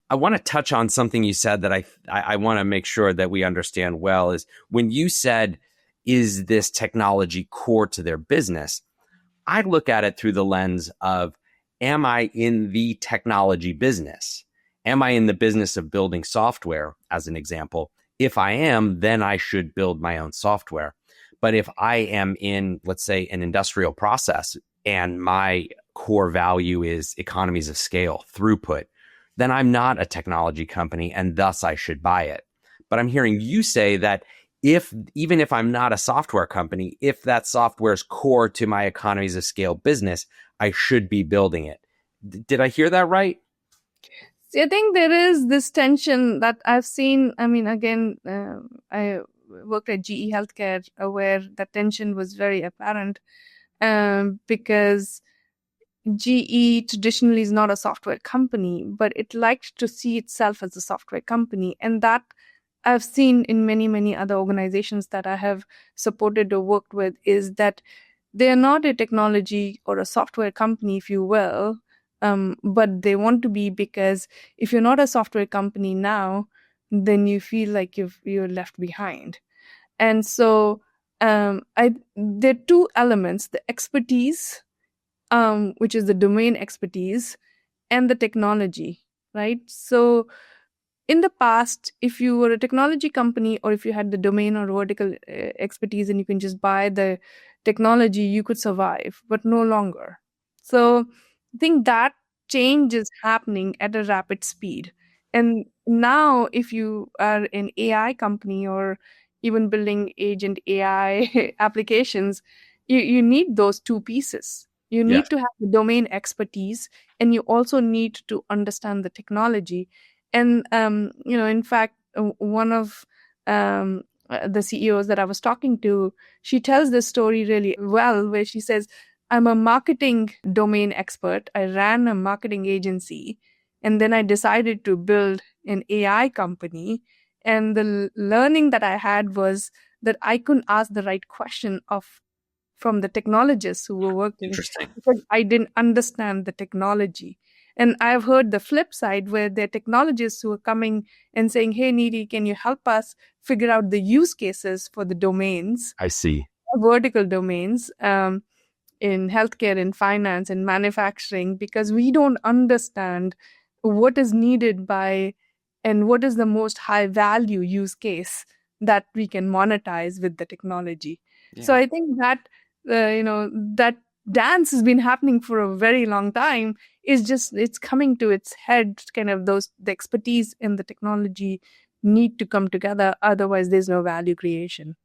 I want to touch on something you said that I want to make sure that we understand well is when you said, is this technology core to their business? I look at it through the lens of, am I in the technology business? Am I in the business of building software, as an example? If I am, then I should build my own software. But if I am in, let's say, an industrial process and my core value is economies of scale, throughput, then I'm not a technology company and thus I should buy it. But I'm hearing you say that even if I'm not a software company, if that software is core to my economies of scale business, I should be building it. Did I hear that right? See, I think there is this tension that I've seen. I mean, again, I worked at GE Healthcare where that tension was very apparent because GE traditionally is not a software company, but it liked to see itself as a software company. And that I've seen in many, many other organizations that I have supported or worked with is that they are not a technology or a software company, if you will, but they want to be, because if you're not a software company now, then you feel like you're left behind. And so there are two elements: the expertise, which is the domain expertise, and the technology, right? So in the past, if you were a technology company or if you had the domain or vertical expertise and you can just buy the technology, you could survive, but no longer. So I think that change is happening at a rapid speed. And now, if you are an AI company or even building agent AI applications, you need those two pieces. You Yes. need to have the domain expertise, and you also need to understand the technology. And in fact, one of the CEOs that I was talking to, she tells this story really well, where she says, I'm a marketing domain expert. I ran a marketing agency, and then I decided to build an AI company. And the learning that I had was that I couldn't ask the right question from the technologists who were working Interesting. because I didn't understand the technology. And I've heard the flip side where there are technologists who are coming and saying, hey, Neeti, can you help us figure out the use cases for the domains, I see. vertical domains, in healthcare, in finance, in manufacturing, because we don't understand what is needed by and what is the most high value use case that we can monetize with the technology. So Yeah. I think that that dance has been happening for a very long time. It's coming to its head. Kind of the expertise and the technology need to come together. Otherwise, there's no value creation.